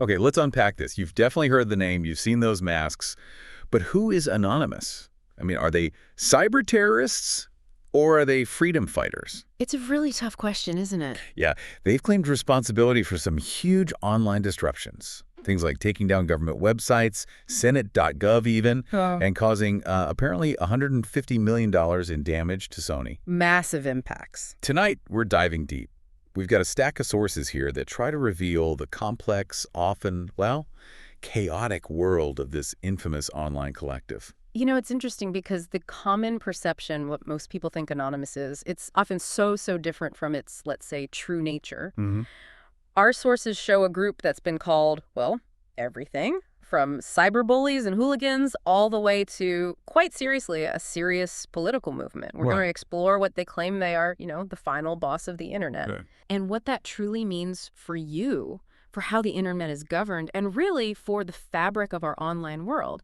Okay, let's unpack this. You've definitely heard the name, you've seen those masks, but who is anonymous? I mean, are they cyber terrorists or are they freedom fighters? It's a really tough question, isn't it? Yeah, they've claimed responsibility for some huge online disruptions. Things like taking down government websites, Senate.gov even, Oh. and causing apparently $150 million in damage to Sony. Massive impacts. Tonight, we're diving deep. We've got a stack of sources here that try to reveal the complex, often, well, chaotic world of this infamous online collective. You know, it's interesting because the common perception, what most people think Anonymous is, it's often so different from its, let's say, true nature. Hmm. Our sources show a group that's been called, well, everything from cyberbullies and hooligans all the way to, quite seriously, a serious political movement. We're going Right. to explore what they claim they are, the final boss of the internet. Good. And what that truly means for you, for how the internet is governed, and really for the fabric of our online world.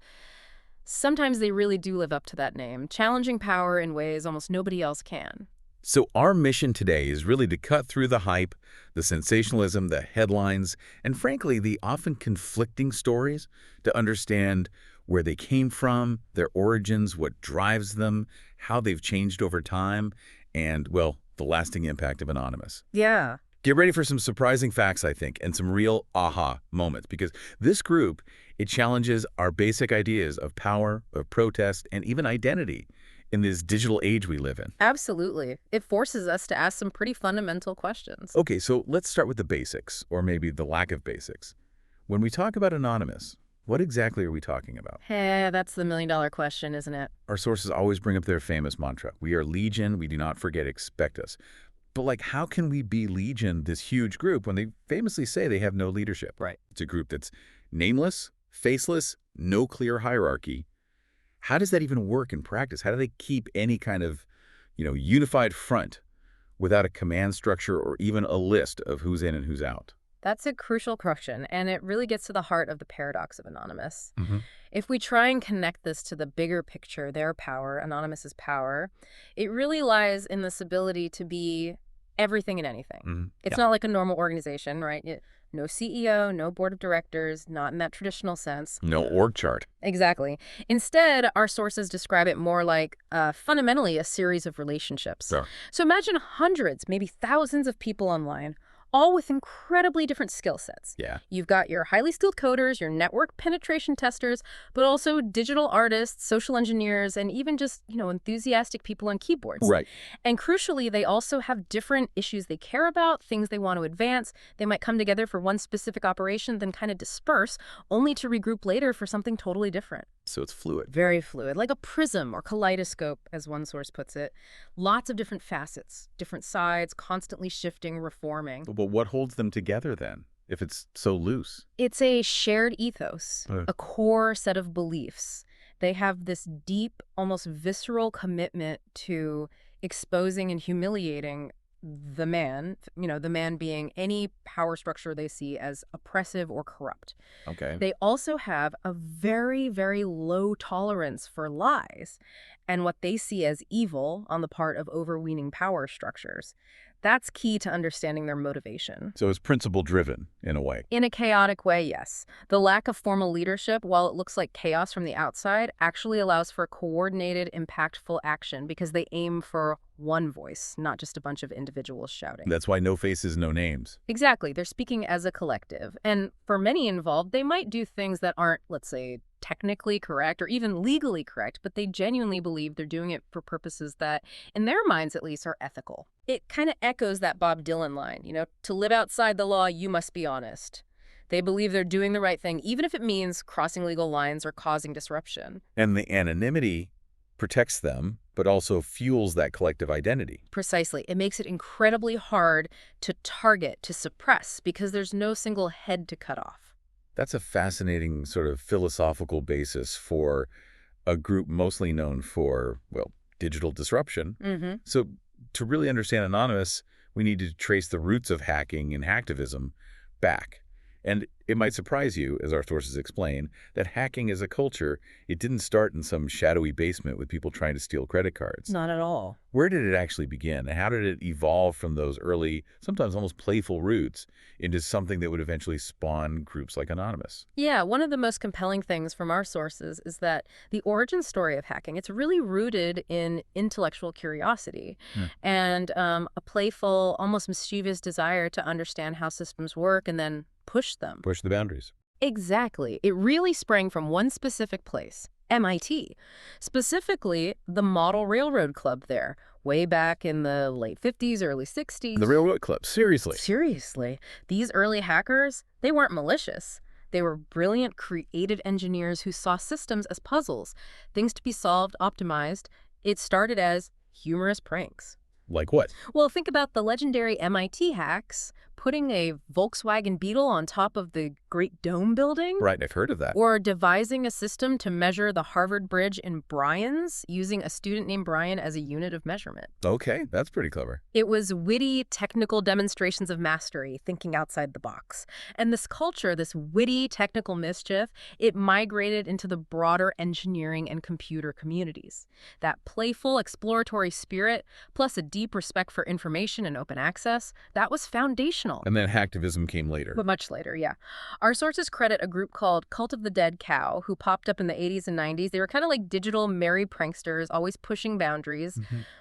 Sometimes they really do live up to that name, challenging power in ways almost nobody else can. So our mission today is really to cut through the hype, the sensationalism, the headlines, and frankly, the often conflicting stories to understand where they came from, their origins, what drives them, how they've changed over time, and, well, the lasting impact of Anonymous. Yeah. Get ready for some surprising facts, I think, and some real aha moments, because this group, it challenges our basic ideas of power, of protest, and even identity in this digital age we live in. Absolutely. It forces us to ask some pretty fundamental questions. Okay, so let's start with the basics, or maybe the lack of basics. When we talk about Anonymous, what exactly are we talking about? Hey, that's the million-dollar question, isn't it? Our sources always bring up their famous mantra, "We are Legion, we do not forget, expect us." But like, how can we be Legion, this huge group, when they famously say they have no leadership? Right. It's a group that's nameless, faceless, no clear hierarchy. How does that even work in practice? How do they keep any kind of, unified front without a command structure or even a list of who's in and who's out? That's a crucial question, and it really gets to the heart of the paradox of Anonymous. Hmm. If we try and connect this to the bigger picture, their power, Anonymous's power, it really lies in this ability to be everything and anything. Hmm. It's Yeah. not like a normal organization, right? No CEO, no board of directors, not in that traditional sense. No org chart. Exactly. Instead, our sources describe it more like fundamentally a series of relationships. Sure. So imagine hundreds, maybe thousands of people online, all with incredibly different skill sets. Yeah. You've got your highly skilled coders, your network penetration testers, but also digital artists, social engineers, and even just, enthusiastic people on keyboards. Right. And crucially, they also have different issues they care about, things they want to advance. They might come together for one specific operation, then kind of disperse, only to regroup later for something totally different. So it's fluid. Very fluid, like a prism or kaleidoscope, as one source puts it. Lots of different facets, different sides, constantly shifting, reforming. But what holds them together then, if it's so loose? It's a shared ethos, Uh. a core set of beliefs. They have this deep, almost visceral commitment to exposing and humiliating the man, the man being any power structure they see as oppressive or corrupt. Okay. They also have a very low tolerance for lies and what they see as evil on the part of overweening power structures. That's key to understanding their motivation. So it's principle driven in a way. In a chaotic way, yes. The lack of formal leadership, while it looks like chaos from the outside, actually allows for coordinated, impactful action because they aim for one voice, not just a bunch of individuals shouting. That's why no faces, no names. Exactly. They're speaking as a collective. And for many involved, they might do things that aren't, let's say, technically correct or even legally correct, but they genuinely believe they're doing it for purposes that, in their minds at least, are ethical. It kind of echoes that Bob Dylan line, to live outside the law, you must be honest. They believe they're doing the right thing, even if it means crossing legal lines or causing disruption. And the anonymity protects them, but also fuels that collective identity. Precisely. It makes it incredibly hard to target, to suppress, because there's no single head to cut off. That's a fascinating sort of philosophical basis for a group mostly known for, well, digital disruption. Mm-hmm. So to really understand Anonymous, we need to trace the roots of hacking and hacktivism back. And it might surprise you, as our sources explain, that hacking as a culture, it didn't start in some shadowy basement with people trying to steal credit cards. Not at all. Where did it actually begin? How did it evolve from those early, sometimes almost playful roots into something that would eventually spawn groups like Anonymous? Yeah, one of the most compelling things from our sources is that the origin story of hacking, it's really rooted in intellectual curiosity Hmm. and a playful, almost mischievous desire to understand how systems work and then push them. Push the boundaries. Exactly. It really sprang from one specific place, MIT, specifically the Model Railroad Club there, way back in the late 50s, early 60s. The Railroad Club, seriously. Seriously, these early hackers, they weren't malicious. They were brilliant, creative engineers who saw systems as puzzles, things to be solved, optimized. It started as humorous pranks. Like what? Well, think about the legendary MIT hacks, putting a Volkswagen Beetle on top of the Great Dome building. Right, I've heard of that. Or devising a system to measure the Harvard Bridge in Bryans, using a student named Brian as a unit of measurement. Okay, that's pretty clever. It was witty, technical demonstrations of mastery, thinking outside the box. And this culture, this witty, technical mischief, it migrated into the broader engineering and computer communities. That playful, exploratory spirit, plus a deep respect for information and open access, that was foundational. And then hacktivism came later. But much later, yeah. Our sources credit a group called Cult of the Dead Cow, who popped up in the 80s and 90s. They were kind of like digital merry pranksters, always pushing boundaries.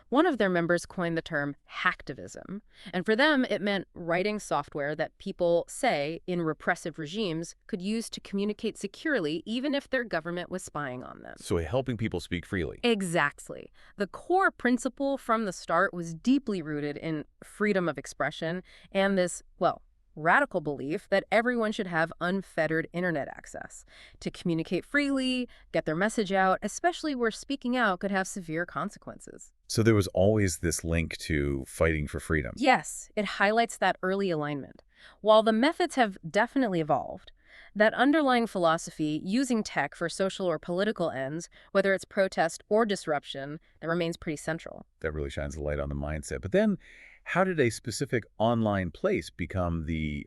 One of their members coined the term hacktivism. And for them, it meant writing software that people, say, in repressive regimes, could use to communicate securely, even if their government was spying on them. So helping people speak freely. Exactly. The core principle from the start was deeply rooted in freedom of expression and this, well, radical belief that everyone should have unfettered internet access to communicate freely, get their message out, especially where speaking out could have severe consequences. So there was always this link to fighting for freedom. Yes, it highlights that early alignment. While the methods have definitely evolved, that underlying philosophy, using tech for social or political ends, whether it's protest or disruption, that remains pretty central. That really shines a light on the mindset. But then, how did a specific online place become the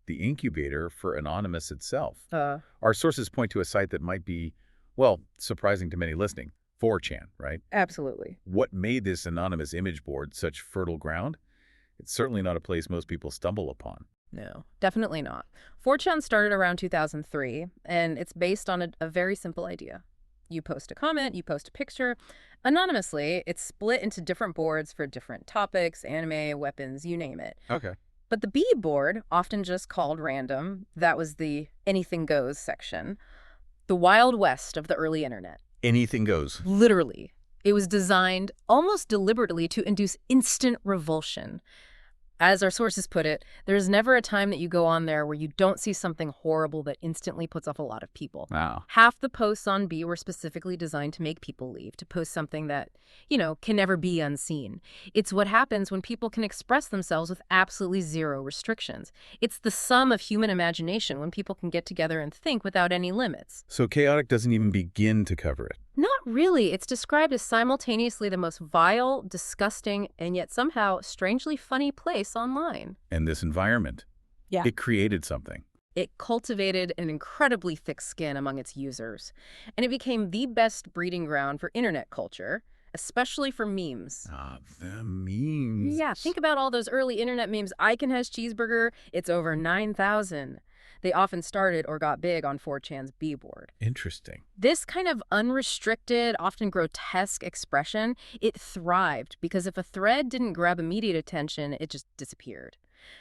incubator for Anonymous itself? Our sources point to a site that might be, well, surprising to many listening, 4chan, right? Absolutely. What made this anonymous image board such fertile ground? It's certainly not a place most people stumble upon. No, definitely not. 4chan started around 2003, and it's based on a very simple idea. You post a comment, you post a picture. Anonymously, it's split into different boards for different topics, anime, weapons, you name it. Okay. But the B board, often just called random, that was the anything goes section, the Wild West of the early internet. Anything goes. Literally. It was designed almost deliberately to induce instant revulsion. As our sources put it, there's never a time that you go on there where you don't see something horrible that instantly puts off a lot of people. Wow. Half the posts on B were specifically designed to make people leave, to post something that, can never be unseen. It's what happens when people can express themselves with absolutely zero restrictions. It's the sum of human imagination when people can get together and think without any limits. So chaotic doesn't even begin to cover it. Not really. It's described as simultaneously the most vile, disgusting, and yet somehow strangely funny place online. And this environment, Yeah. it created something. It cultivated an incredibly thick skin among its users, and it became the best breeding ground for internet culture, especially for memes. Ah, the memes. Yeah, think about all those early internet memes. Icon has cheeseburger, it's over 9,000. They often started or got big on 4chan's B board. Interesting. This kind of unrestricted, often grotesque expression, it thrived because if a thread didn't grab immediate attention, it just disappeared.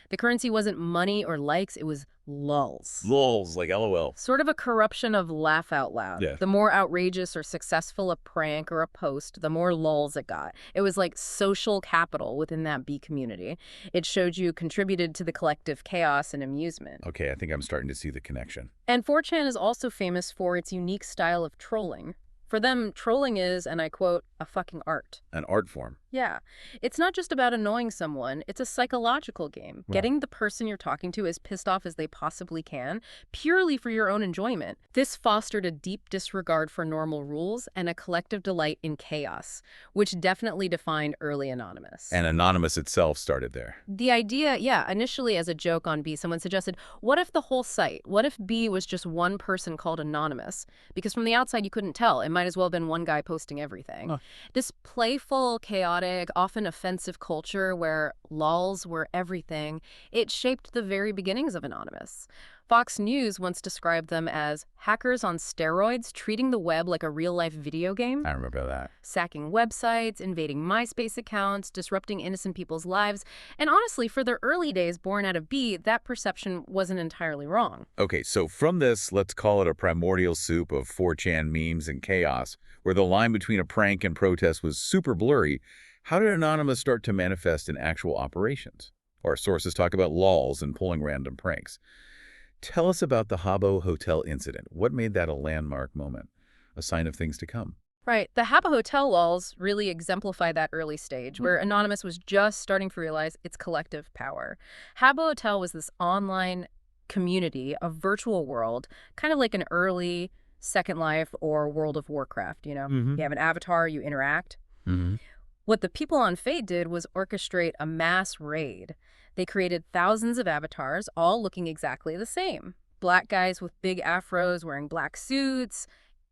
The currency wasn't money or likes, it was lulz. Lulz, like LOL. Sort of a corruption of laugh out loud. Yeah. The more outrageous or successful a prank or a post, the more lulz it got. It was like social capital within that B community. It showed you contributed to the collective chaos and amusement. Okay, I think I'm starting to see the connection. And 4chan is also famous for its unique style of trolling. For them, trolling is, and I quote, a fucking art. An art form. Yeah. It's not just about annoying someone, it's a psychological game. Wow. Getting the person you're talking to as pissed off as they possibly can, purely for your own enjoyment. This fostered a deep disregard for normal rules and a collective delight in chaos, which definitely defined early Anonymous. And Anonymous itself started there. The idea, yeah, initially as a joke on B, someone suggested, what if the whole site, what if B was just one person called Anonymous? Because from the outside you couldn't tell. It might as well have been one guy posting everything. Huh. This playful, chaotic, often offensive culture where lols were everything, it shaped the very beginnings of Anonymous. Fox News once described them as hackers on steroids treating the web like a real-life video game. I remember that. Sacking websites, invading MySpace accounts, disrupting innocent people's lives. And honestly, for their early days born out of B, that perception wasn't entirely wrong. Okay, so from this, let's call it a primordial soup of 4chan memes and chaos, where the line between a prank and protest was super blurry. How did Anonymous start to manifest in actual operations? Our sources talk about lols and pulling random pranks. Tell us about the Habbo Hotel incident. What made that a landmark moment, a sign of things to come? Right. The Habbo Hotel lols really exemplify that early stage where Anonymous was just starting to realize its collective power. Habbo Hotel was this online community, a virtual world, kind of like an early Second Life or World of Warcraft, you know? Mm-hmm. You have an avatar, you interact. Mm-hmm. What the people on Fate did was orchestrate a mass raid. They created thousands of avatars, all looking exactly the same. Black guys with big afros wearing black suits,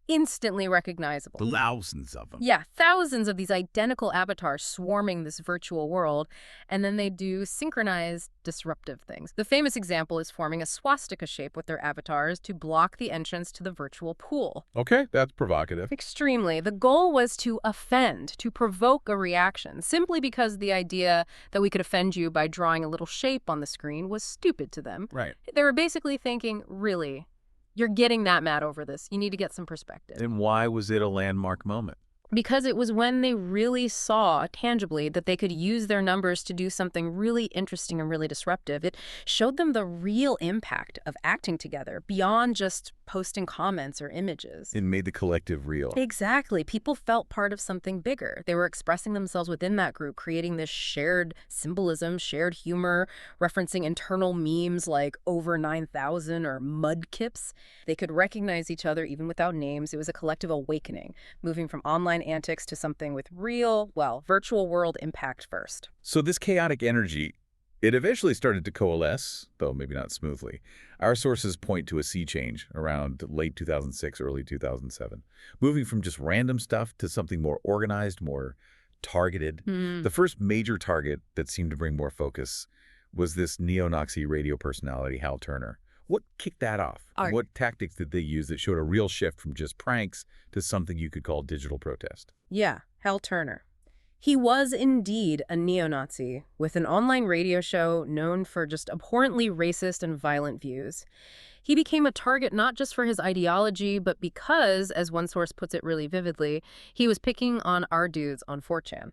instantly recognizable. Thousands of them. Yeah, thousands of these identical avatars swarming this virtual world, and then they do synchronized, disruptive things. The famous example is forming a swastika shape with their avatars to block the entrance to the virtual pool. Okay, that's provocative. Extremely. The goal was to offend, to provoke a reaction, simply because the idea that we could offend you by drawing a little shape on the screen was stupid to them. Right. They were basically thinking, really? You're getting that mad over this. You need to get some perspective. And why was it a landmark moment? Because it was when they really saw tangibly that they could use their numbers to do something really interesting and really disruptive. It showed them the real impact of acting together beyond just posting comments or images. It made the collective real. Exactly. People felt part of something bigger. They were expressing themselves within that group, creating this shared symbolism, shared humor, referencing internal memes like over 9,000 or mudkips. They could recognize each other even without names. It was a collective awakening, moving from online antics to something with real, well, virtual world impact first. So this chaotic energy, it eventually started to coalesce, though maybe not smoothly. Our sources point to a sea change around late 2006, early 2007, moving from just random stuff to something more organized, more targeted. The first major target that seemed to bring more focus was this neo-Nazi radio personality, Hal Turner. What kicked that off? What tactics did they use that showed a real shift from just pranks to something you could call digital protest? Yeah, Hal Turner. He was indeed a neo-Nazi with an online radio show known for just abhorrently racist and violent views. He became a target not just for his ideology, but because, as one source puts it really vividly, he was picking on our dudes on 4chan.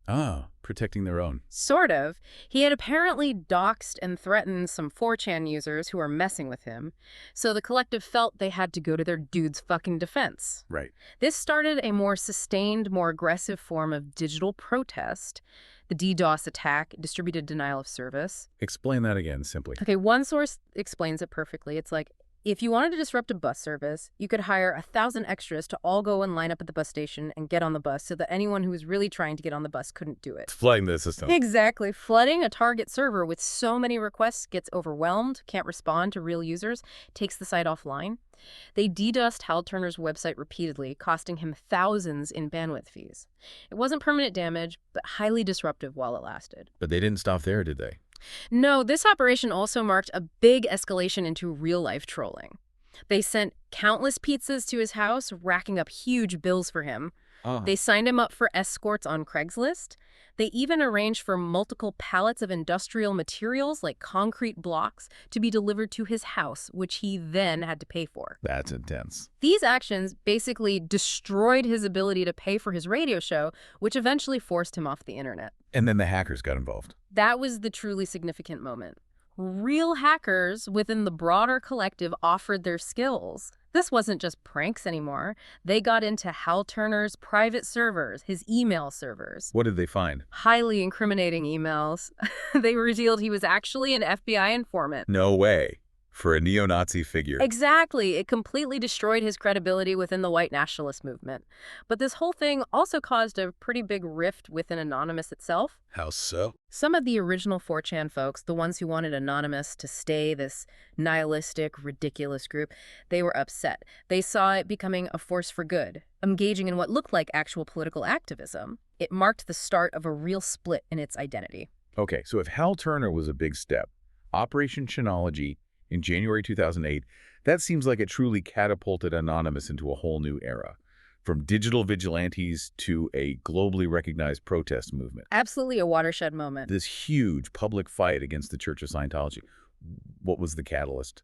Ah, protecting their own. Sort of. He had apparently doxed and threatened some 4chan users who were messing with him, so the collective felt they had to go to their dude's fucking defense. Right. This started a more sustained, more aggressive form of digital protest, the DDoS attack, distributed denial of service. Explain that again, simply. Okay, one source explains it perfectly. It's like, if you wanted to disrupt a bus service, you could hire 1,000 extras to all go and line up at the bus station and get on the bus so that anyone who was really trying to get on the bus couldn't do it. Flooding the system. Exactly. Flooding a target server with so many requests gets overwhelmed, can't respond to real users, takes the site offline. They DDoSed Hal Turner's website repeatedly, costing him thousands in bandwidth fees. It wasn't permanent damage, but highly disruptive while it lasted. But they didn't stop there, did they? No, this operation also marked a big escalation into real-life trolling. They sent countless pizzas to his house, racking up huge bills for him. They signed him up for escorts on Craigslist. They even arranged for multiple pallets of industrial materials like concrete blocks to be delivered to his house, which he then had to pay for. That's intense. These actions basically destroyed his ability to pay for his radio show, which eventually forced him off the internet. And then the hackers got involved. That was the truly significant moment. Real hackers within the broader collective offered their skills. This wasn't just pranks anymore. They got into Hal Turner's private servers, his email servers. What did they find? Highly incriminating emails. They revealed he was actually an FBI informant. No way. For a neo-Nazi figure. Exactly. It completely destroyed his credibility within the white nationalist movement. But this whole thing also caused a pretty big rift within Anonymous itself. How so? Some of the original 4chan folks, the ones who wanted Anonymous to stay this nihilistic, ridiculous group, they were upset. They saw it becoming a force for good, engaging in what looked like actual political activism. It marked the start of a real split in its identity. Okay, so if Hal Turner was a big step, Operation Chinology in January 2008, that seems like it truly catapulted Anonymous into a whole new era, from digital vigilantes to a globally recognized protest movement. Absolutely a watershed moment. This huge public fight against the Church of Scientology. What was the catalyst?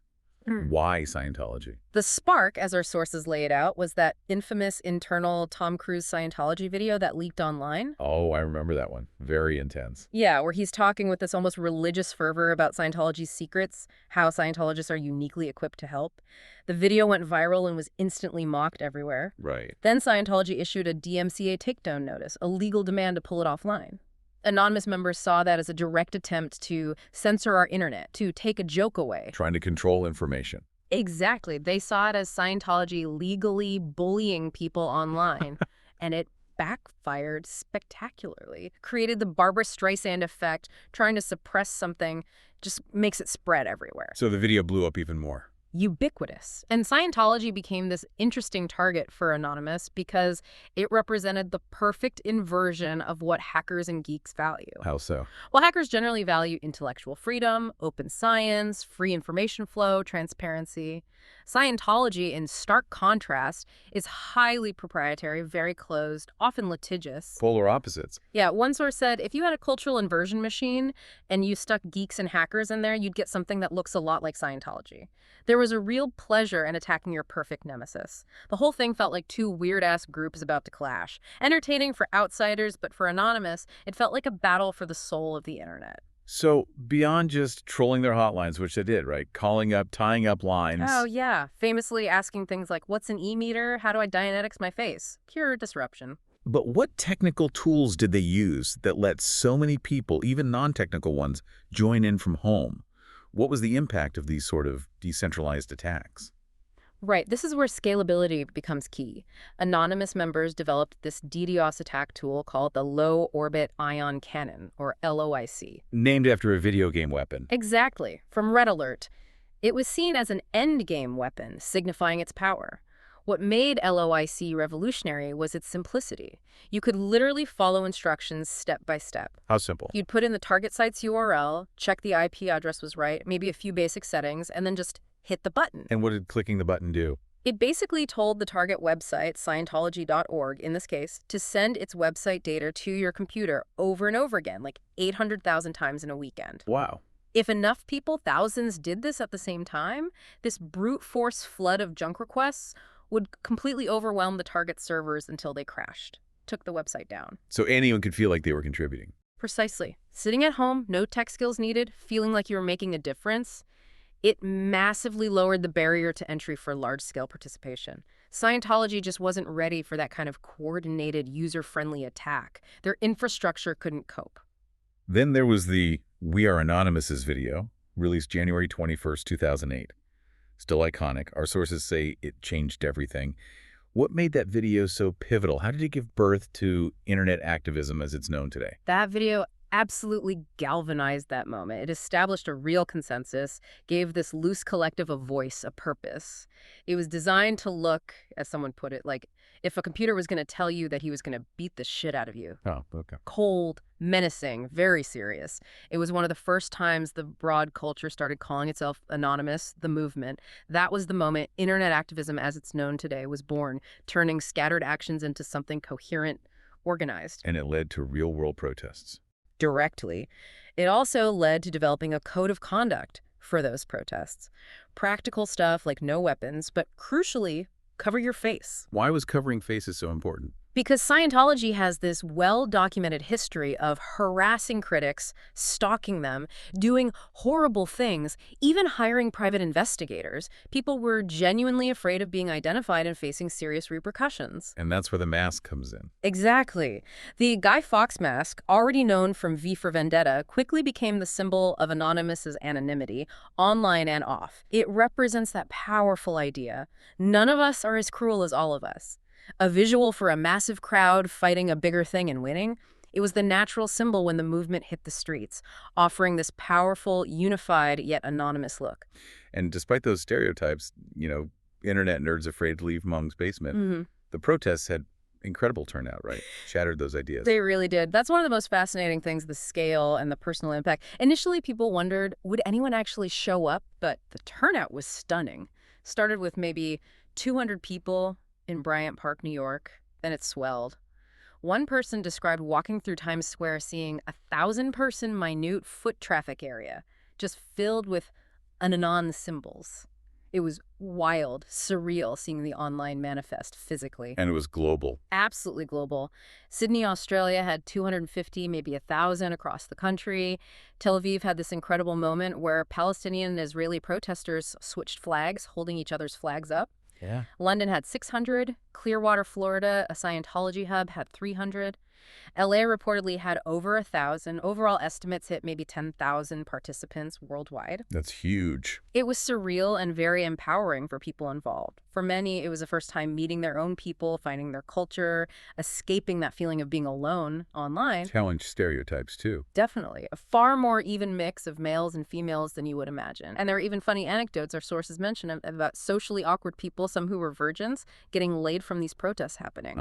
Why Scientology? The spark, as our sources lay it out, was that infamous internal Tom Cruise Scientology video that leaked online. Oh, I remember that one. Very intense. Yeah, where he's talking with this almost religious fervor about Scientology's secrets, how Scientologists are uniquely equipped to help. The video went viral and was instantly mocked everywhere. Right. Then Scientology issued a DMCA takedown notice, a legal demand to pull it offline. Anonymous members saw that as a direct attempt to censor our internet, to take a joke away. Trying to control information. Exactly. They saw it as Scientology legally bullying people online, and it backfired spectacularly. Created the Barbra Streisand effect. Trying to suppress something just makes it spread everywhere. So the video blew up even more. Ubiquitous. And Scientology became this interesting target for Anonymous because it represented the perfect inversion of what hackers and geeks value. How so? Well, hackers generally value intellectual freedom, open science, free information flow, transparency. Scientology, in stark contrast, is highly proprietary, very closed, often litigious. Polar opposites. Yeah, one source said if you had a cultural inversion machine and you stuck geeks and hackers in there, you'd get something that looks a lot like Scientology. There was a real pleasure in attacking your perfect nemesis. The whole thing felt like two weird-ass groups about to clash. Entertaining for outsiders, but for Anonymous, it felt like a battle for the soul of the internet. So beyond just trolling their hotlines, which they did, right? Calling up, tying up lines. Oh, yeah. Famously asking things like, what's an e-meter? How do I Dianetics my face? Pure disruption. But what technical tools did they use that let so many people, even non-technical ones, join in from home? What was the impact of these sort of decentralized attacks? Right. This is where scalability becomes key. Anonymous members developed this DDoS attack tool called the Low Orbit Ion Cannon, or LOIC. Named after a video game weapon. Exactly. From Red Alert. It was seen as an endgame weapon, signifying its power. What made LOIC revolutionary was its simplicity. You could literally follow instructions step by step. How simple? You'd put in the target site's URL, check the IP address was right, maybe a few basic settings, and then just hit the button. And what did clicking the button do? It basically told the target website, Scientology.org in this case, to send its website data to your computer over and over again, like 800,000 times in a weekend. Wow. If enough people, thousands, did this at the same time, this brute force flood of junk requests would completely overwhelm the target servers until they crashed, took the website down. So anyone could feel like they were contributing. Precisely. Sitting at home, no tech skills needed, feeling like you were making a difference, it massively lowered the barrier to entry for large-scale participation. Scientology just wasn't ready for that kind of coordinated, user-friendly attack. Their infrastructure couldn't cope. Then there was the We Are Anonymous's video, released January 21st, 2008. Still iconic. Our sources say it changed everything. What made that video so pivotal? How did it give birth to internet activism as it's known today? That video absolutely galvanized that moment. It established a real consensus, gave this loose collective a voice, a purpose. It was designed to look, as someone put it, like if a computer was going to tell you that he was going to beat the shit out of you. Oh, okay. Cold, menacing, very serious. It was one of the first times the broad culture started calling itself anonymous, the movement. That was the moment internet activism as it's known today was born, turning scattered actions into something coherent, organized. And it led to real-world protests. Directly. It also led to developing a code of conduct for those protests. Practical stuff like no weapons, but crucially, cover your face. Why was covering faces so important? Because Scientology has this well-documented history of harassing critics, stalking them, doing horrible things, even hiring private investigators. People were genuinely afraid of being identified and facing serious repercussions. And that's where the mask comes in. Exactly. The Guy Fawkes mask, already known from V for Vendetta, quickly became the symbol of Anonymous's anonymity, online and off. It represents that powerful idea. None of us are as cruel as all of us. A visual for a massive crowd fighting a bigger thing and winning, it was the natural symbol when the movement hit the streets, offering this powerful, unified, yet anonymous look. And despite those stereotypes, internet nerds afraid to leave Hmong's basement, the protests had incredible turnout, right? Shattered those ideas. They really did. That's one of the most fascinating things, the scale and the personal impact. Initially, people wondered, would anyone actually show up? But the turnout was stunning. Started with maybe 200 people in Bryant Park, New York. Then it swelled. One person described walking through Times Square seeing a 1,000-person minute foot traffic area, just filled with Anon symbols. It was wild, surreal seeing the online manifest physically. And it was global. Absolutely global. Sydney, Australia had 250, maybe 1,000 across the country. Tel Aviv had this incredible moment where Palestinian and Israeli protesters switched flags, holding each other's flags up. Yeah. London had 600. Clearwater, Florida, a Scientology hub, had 300. LA reportedly had over 1,000. Overall estimates hit maybe 10,000 participants worldwide. That's huge. It was surreal and very empowering for people involved. For many, it was the first time meeting their own people, finding their culture, escaping that feeling of being alone online. Challenge stereotypes, too. Definitely. A far more even mix of males and females than you would imagine. And there are even funny anecdotes our sources mention about socially awkward people, some who were virgins, getting laid from these protests happening.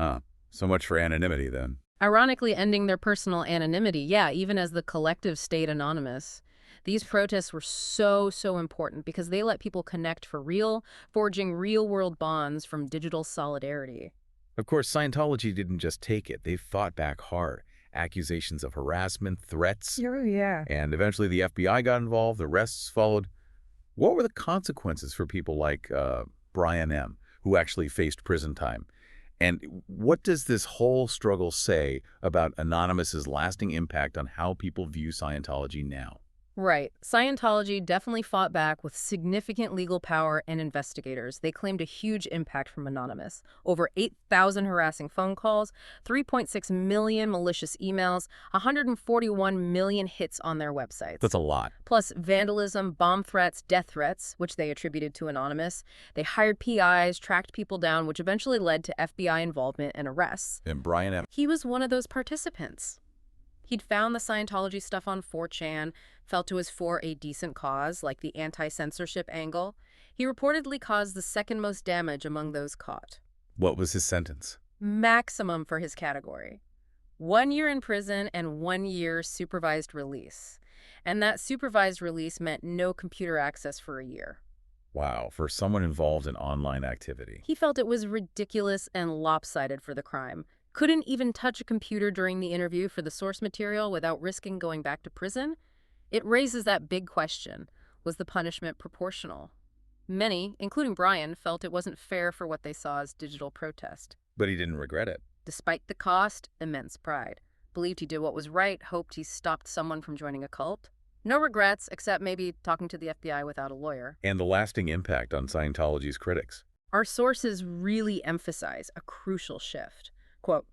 So much for anonymity, then. Ironically ending their personal anonymity, yeah, even as the collective stayed anonymous. These protests were so important because they let people connect for real, forging real-world bonds from digital solidarity. Of course, Scientology didn't just take it. They fought back hard. Accusations of harassment, threats. Oh, yeah. And eventually the FBI got involved. The arrests followed. What were the consequences for people like Brian M., who actually faced prison time? And what does this whole struggle say about Anonymous's lasting impact on how people view Scientology now? Right. Scientology definitely fought back with significant legal power and investigators. They claimed a huge impact from Anonymous. Over 8,000 harassing phone calls, 3.6 million malicious emails, 141 million hits on their websites. That's a lot. Plus vandalism, bomb threats, death threats, which they attributed to Anonymous. They hired PIs, tracked people down, which eventually led to FBI involvement and arrests. And Brian M. He was one of those participants. He'd found the Scientology stuff on 4chan, felt it was for a decent cause, like the anti-censorship angle. He reportedly caused the second most damage among those caught. What was his sentence? Maximum for his category. 1 year in prison and 1 year supervised release. And that supervised release meant no computer access for a year. Wow, for someone involved in online activity. He felt it was ridiculous and lopsided for the crime. Couldn't even touch a computer during the interview for the source material without risking going back to prison? It raises that big question. Was the punishment proportional? Many, including Brian, felt it wasn't fair for what they saw as digital protest. But he didn't regret it. Despite the cost, immense pride. Believed he did what was right, hoped he stopped someone from joining a cult. No regrets, except maybe talking to the FBI without a lawyer. And the lasting impact on Scientology's critics. Our sources really emphasize a crucial shift. Quote,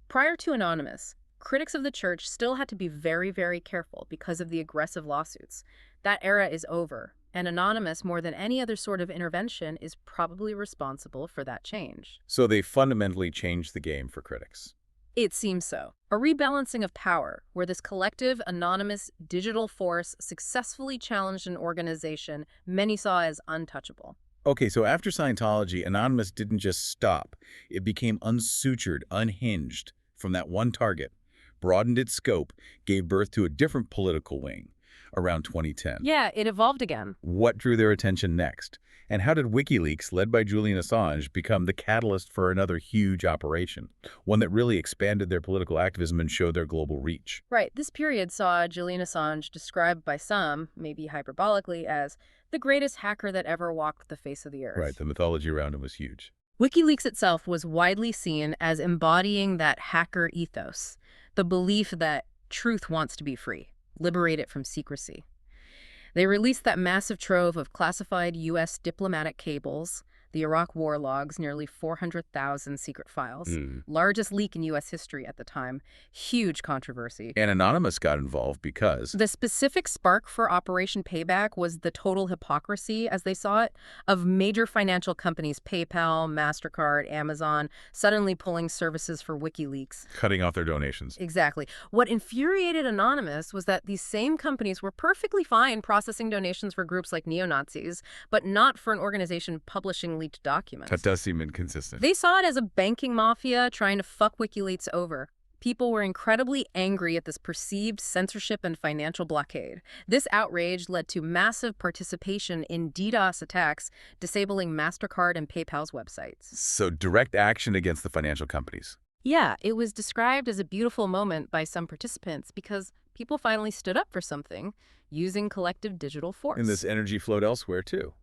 prior to Anonymous, critics of the church still had to be very careful because of the aggressive lawsuits. That era is over, and Anonymous, more than any other sort of intervention, is probably responsible for that change. So they fundamentally changed the game for critics. It seems so. A rebalancing of power, where this collective, anonymous, digital force successfully challenged an organization many saw as untouchable. Okay, so after Scientology, Anonymous didn't just stop. It became unsutured, unhinged from that one target, broadened its scope, gave birth to a different political wing around 2010. Yeah, it evolved again. What drew their attention next? And how did WikiLeaks, led by Julian Assange, become the catalyst for another huge operation, one that really expanded their political activism and showed their global reach? Right. This period saw Julian Assange described by some, maybe hyperbolically, as the greatest hacker that ever walked the face of the earth. Right, the mythology around him was huge. WikiLeaks itself was widely seen as embodying that hacker ethos, the belief that truth wants to be free, liberate it from secrecy. They released that massive trove of classified U.S. diplomatic cables, the Iraq war logs, nearly 400,000 secret files, Hmm. largest leak in U.S. history at the time, huge controversy. And Anonymous got involved because The specific spark for Operation Payback was the total hypocrisy, as they saw it, of major financial companies, PayPal, MasterCard, Amazon, suddenly pulling services for WikiLeaks. cutting off their donations. Exactly. What infuriated Anonymous was that these same companies were perfectly fine processing donations for groups like neo-Nazis, but not for an organization publishing leaked documents. That does seem inconsistent. They saw it as a banking mafia trying to fuck WikiLeaks over. People were incredibly angry at this perceived censorship and financial blockade. This outrage led to massive participation in DDoS attacks, disabling MasterCard and PayPal's websites. So direct action against the financial companies. Yeah, it was described as a beautiful moment by some participants because people finally stood up for something using collective digital force. And this energy flowed elsewhere, too.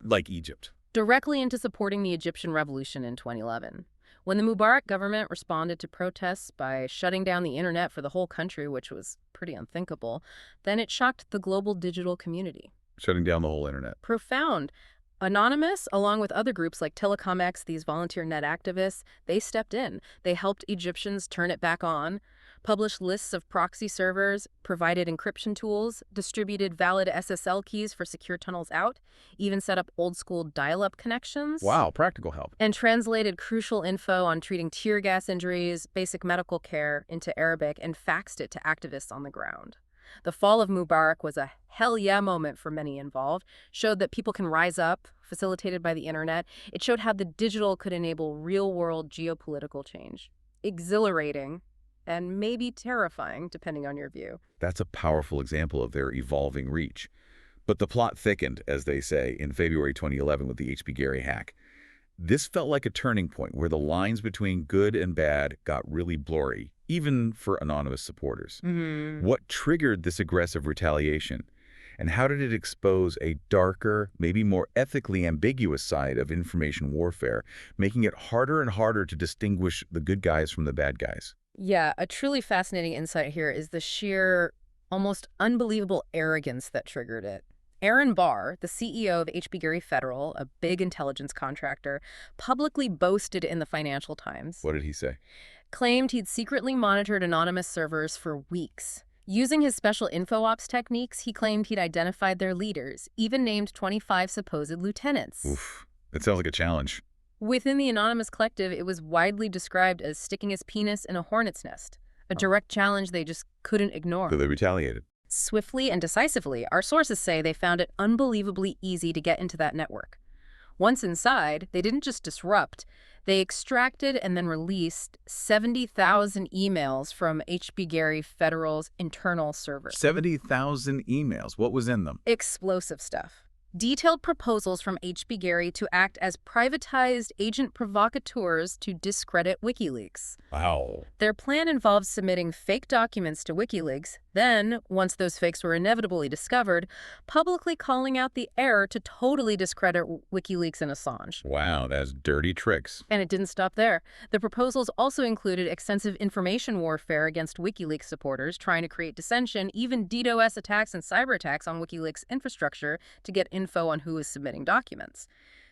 Like Egypt. Directly into supporting the Egyptian revolution in 2011. When the Mubarak government responded to protests by shutting down the internet for the whole country, which was pretty unthinkable, then it shocked the global digital community. Shutting down the whole internet. Profound. Anonymous, along with other groups like Telecom-X, these volunteer net activists, they stepped in. They helped Egyptians turn it back on, published lists of proxy servers, provided encryption tools, distributed valid SSL keys for secure tunnels out, even set up old-school dial-up connections. Wow, practical help. And translated crucial info on treating tear gas injuries, basic medical care into Arabic, and faxed it to activists on the ground. The fall of Mubarak was a hell yeah moment for many involved, showed that people can rise up, facilitated by the internet. It showed how the digital could enable real-world geopolitical change. Exhilarating and maybe terrifying, depending on your view. That's a powerful example of their evolving reach. But the plot thickened, as they say, in February 2011 with the H.B. Gary hack. This felt like a turning point where the lines between good and bad got really blurry, even for anonymous supporters. What triggered this aggressive retaliation? And how did it expose a darker, maybe more ethically ambiguous side of information warfare, making it harder and harder to distinguish the good guys from the bad guys? Yeah, a truly fascinating insight here is the sheer, almost unbelievable arrogance that triggered it. Aaron Barr, the CEO of HB Gary Federal, a big intelligence contractor, publicly boasted in the Financial Times. What did he say? Claimed he'd secretly monitored anonymous servers for weeks. Using his special info ops techniques, he claimed he'd identified their leaders, even named 25 supposed lieutenants. Oof, that sounds like a challenge. Within the anonymous collective, it was widely described as sticking his penis in a hornet's nest, a direct challenge they just couldn't ignore. So they retaliated. Swiftly and decisively, our sources say they found it unbelievably easy to get into that network. Once inside, they didn't just disrupt, they extracted and then released 70,000 emails from HB Gary Federal's internal servers. 70,000 emails. What was in them? Explosive stuff. Detailed proposals from HB Gary to act as privatized agent provocateurs to discredit WikiLeaks. Wow. Their plan involved submitting fake documents to WikiLeaks, then, once those fakes were inevitably discovered, publicly calling out the error to totally discredit WikiLeaks and Assange. Wow, that's dirty tricks. And it didn't stop there. The proposals also included extensive information warfare against WikiLeaks supporters, trying to create dissension, even DDoS attacks and cyber attacks on WikiLeaks infrastructure to get info on who was submitting documents.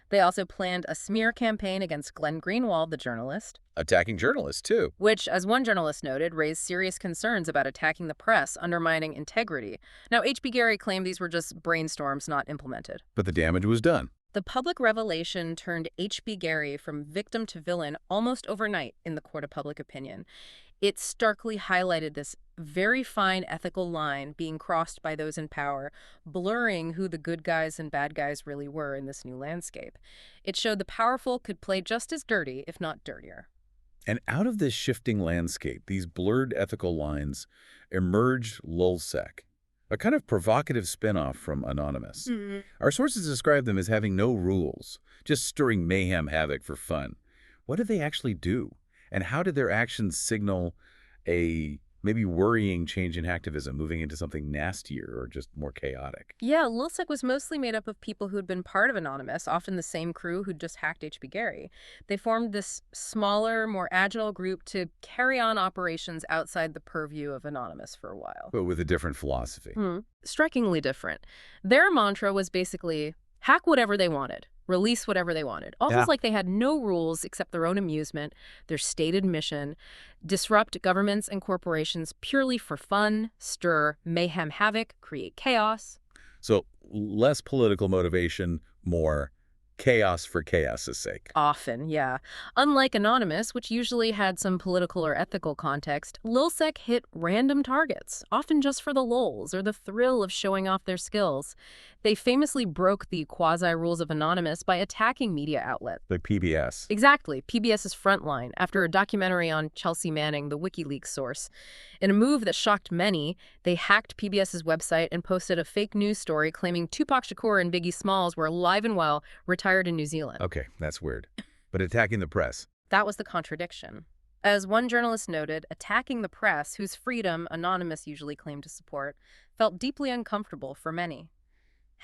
They also planned a smear campaign against Glenn Greenwald, the journalist. Attacking journalists, too. Which, as one journalist noted, raised serious concerns about attacking the press, undermining integrity. Now, HB Gary claimed these were just brainstorms not implemented. But the damage was done. The public revelation turned HB Gary from victim to villain almost overnight in the court of public opinion. It starkly highlighted this very fine ethical line being crossed by those in power, blurring who the good guys and bad guys really were in this new landscape. It showed the powerful could play just as dirty, if not dirtier. And out of this shifting landscape, these blurred ethical lines, emerged LulzSec, a kind of provocative spinoff from Anonymous. Our sources describe them as having no rules, just stirring mayhem havoc for fun. What did they actually do? And how did their actions signal a maybe worrying change in hacktivism, moving into something nastier or just more chaotic. Yeah, Lilsec was mostly made up of people who'd been part of Anonymous, often the same crew who'd just hacked HB Gary. They formed this smaller, more agile group to carry on operations outside the purview of Anonymous for a while. But with a different philosophy. Strikingly different. Their mantra was basically hack whatever they wanted, release whatever they wanted. Yeah. Almost like they had no rules except their own amusement, their stated mission: disrupt governments and corporations purely for fun, stir mayhem, havoc, create chaos. So less political motivation, more chaos for chaos's sake. Often, yeah. Unlike Anonymous, which usually had some political or ethical context, Lilsec hit random targets, often just for the lulz or the thrill of showing off their skills. They famously broke the quasi-rules of Anonymous by attacking media outlets. Like PBS. Exactly, PBS's Frontline, after a documentary on Chelsea Manning, the WikiLeaks source. In a move that shocked many, they hacked PBS's website and posted a fake news story claiming Tupac Shakur and Biggie Smalls were alive and well, retired in New Zealand. Okay, that's weird. But attacking the press. That was the contradiction. As one journalist noted, attacking the press, whose freedom Anonymous usually claimed to support, felt deeply uncomfortable for many.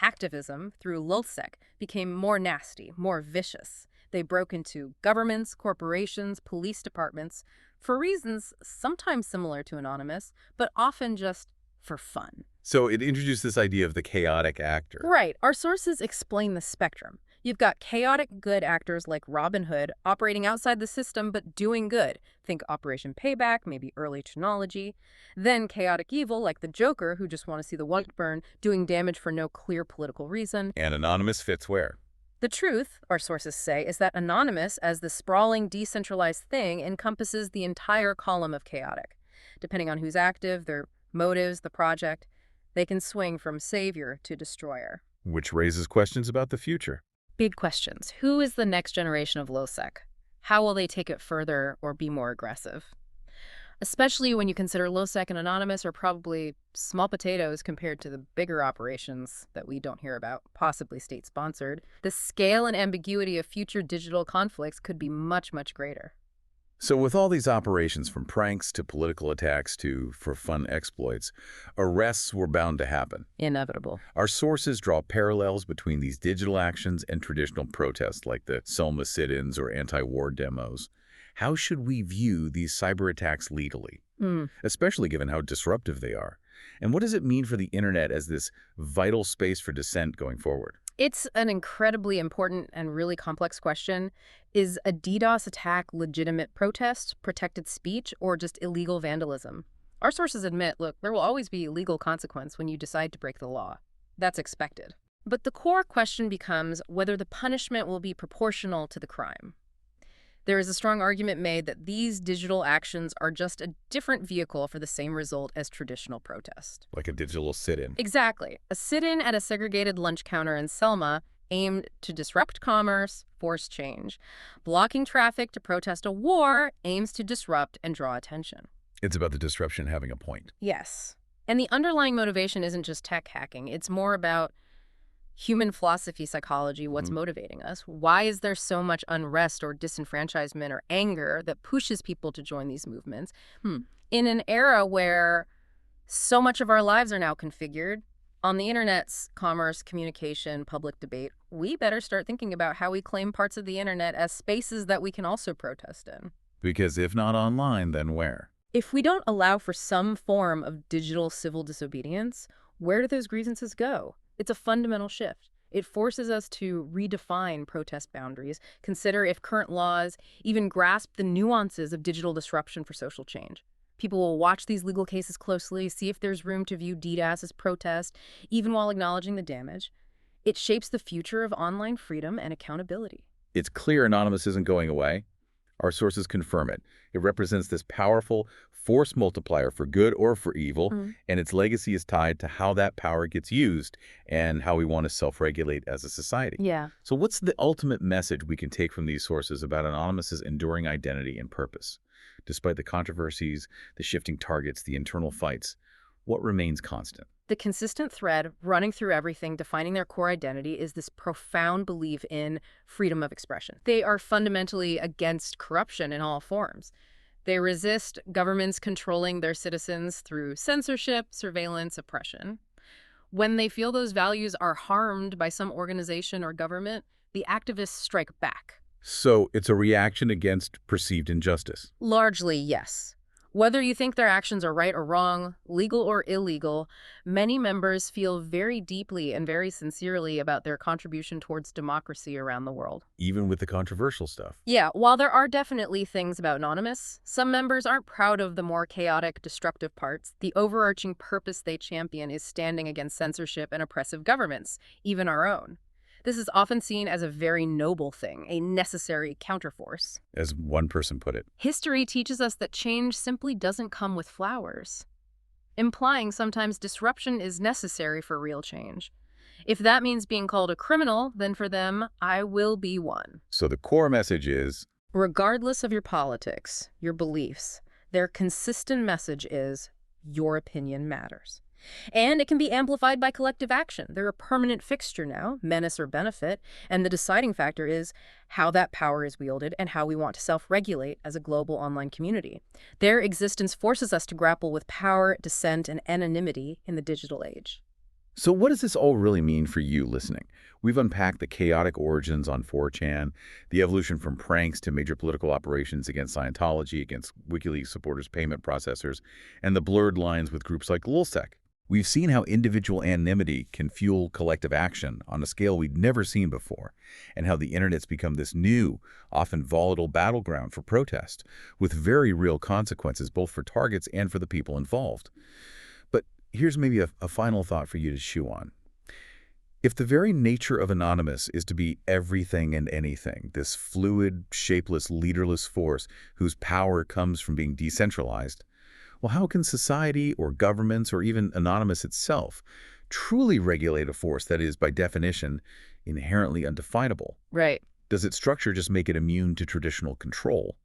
Hacktivism, through Lilsec, became more nasty, more vicious. They broke into governments, corporations, police departments, for reasons sometimes similar to Anonymous, but often just for fun. So it introduced this idea of the chaotic actor. Right. Our sources explain the spectrum. You've got chaotic good actors like Robin Hood operating outside the system but doing good. Think Operation Payback, maybe early Chronology. Then chaotic evil like the Joker, who just want to see the world burn, doing damage for no clear political reason. And Anonymous fits where? The truth, our sources say, is that Anonymous, as the sprawling, decentralized thing, encompasses the entire column of chaotic. Depending on who's active, their motives, the project, they can swing from savior to destroyer. Which raises questions about the future. Big questions. Who is the next generation of Lilsec? How will they take it further or be more aggressive? Especially when you consider Lilsec and Anonymous are probably small potatoes compared to the bigger operations that we don't hear about, possibly state-sponsored. The scale and ambiguity of future digital conflicts could be much, much greater. So with all these operations, from pranks to political attacks to for-fun exploits, arrests were bound to happen. Inevitable. Our sources draw parallels between these digital actions and traditional protests like the Selma sit-ins or anti-war demos. How should we view these cyber attacks legally, especially given how disruptive they are? And what does it mean for the internet as this vital space for dissent going forward? It's an incredibly important and really complex question. Is a DDoS attack legitimate protest, protected speech, or just illegal vandalism? Our sources admit, look, there will always be a legal consequence when you decide to break the law. That's expected. But the core question becomes whether the punishment will be proportional to the crime. There is a strong argument made that these digital actions are just a different vehicle for the same result as traditional protest. Like a digital sit-in. Exactly. A sit-in at a segregated lunch counter in Selma aimed to disrupt commerce, force change. Blocking traffic to protest a war aims to disrupt and draw attention. It's about the disruption having a point. Yes. And the underlying motivation isn't just tech hacking. It's more about human philosophy, psychology, what's motivating us. Why is there so much unrest or disenfranchisement or anger that pushes people to join these movements? In an era where so much of our lives are now configured on the internet's commerce, communication, public debate, we better start thinking about how we claim parts of the internet as spaces that we can also protest in. Because if not online, then where? If we don't allow for some form of digital civil disobedience, where do those grievances go? It's a fundamental shift. It forces us to redefine protest boundaries, consider if current laws even grasp the nuances of digital disruption for social change. People will watch these legal cases closely, see if there's room to view DDoS as protest, even while acknowledging the damage. It shapes the future of online freedom and accountability. It's clear Anonymous isn't going away. Our sources confirm it. It represents this powerful force multiplier for good or for evil, and its legacy is tied to how that power gets used and how we want to self-regulate as a society. Yeah. So what's the ultimate message we can take from these sources about Anonymous's enduring identity and purpose? Despite the controversies, the shifting targets, the internal fights, what remains constant? The consistent thread running through everything, defining their core identity, is this profound belief in freedom of expression. They are fundamentally against corruption in all forms. They resist governments controlling their citizens through censorship, surveillance, oppression. When they feel those values are harmed by some organization or government, the activists strike back. So it's a reaction against perceived injustice. Largely, yes. Whether you think their actions are right or wrong, legal or illegal, many members feel very deeply and very sincerely about their contribution towards democracy around the world. Even with the controversial stuff. Yeah, while there are definitely things about Anonymous, some members aren't proud of the more chaotic, destructive parts. The overarching purpose they champion is standing against censorship and oppressive governments, even our own. This is often seen as a very noble thing, a necessary counterforce. As one person put it. History teaches us that change simply doesn't come with flowers, implying sometimes disruption is necessary for real change. If that means being called a criminal, then for them, I will be one. So the core message is, Regardless of your politics, your beliefs, their consistent message is your opinion matters. And it can be amplified by collective action. They're a permanent fixture now, menace or benefit, and the deciding factor is how that power is wielded and how we want to self-regulate as a global online community. Their existence forces us to grapple with power, dissent, and anonymity in the digital age. so what does this all really mean for you listening? We've unpacked the chaotic origins on 4chan, the evolution from pranks to major political operations against Scientology, against WikiLeaks supporters, payment processors, and the blurred lines with groups like LulzSec. We've seen how individual anonymity can fuel collective action on a scale we'd never seen before, and how the internet's become this new, often volatile battleground for protest, with very real consequences both for targets and for the people involved. But here's maybe a final thought for you to chew on. If the very nature of Anonymous is to be everything and anything, this fluid, shapeless, leaderless force whose power comes from being decentralized, well, how can society or governments or even Anonymous itself truly regulate a force that is, by definition, inherently undefinable? Right. Does its structure just make it immune to traditional control?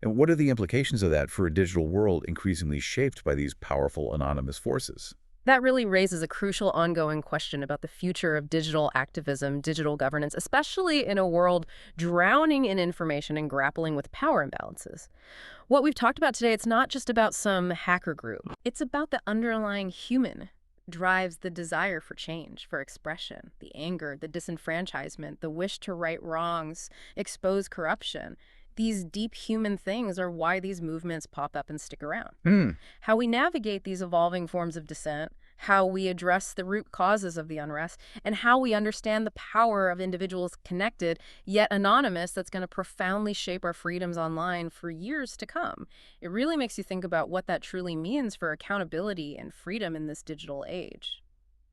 And what are the implications of that for a digital world increasingly shaped by these powerful anonymous forces? That really raises a crucial ongoing question about the future of digital activism, digital governance, especially in a world drowning in information and grappling with power imbalances. What we've talked about today, it's not just about some hacker group. It's about the underlying human drives the desire for change, for expression, the anger, the disenfranchisement, the wish to right wrongs, expose corruption. These deep human things are why these movements pop up and stick around. How we navigate these evolving forms of dissent, how we address the root causes of the unrest, and how we understand the power of individuals connected, yet anonymous, that's going to profoundly shape our freedoms online for years to come. It really makes you think about what that truly means for accountability and freedom in this digital age.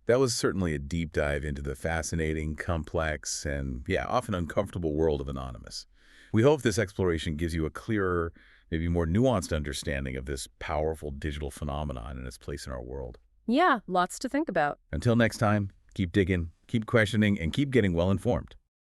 That was certainly a deep dive into the fascinating, complex, and yeah, often uncomfortable world of Anonymous. We hope this exploration gives you a clearer, maybe more nuanced understanding of this powerful digital phenomenon and its place in our world. Yeah, lots to think about. Until next time, keep digging, keep questioning, and keep getting well informed.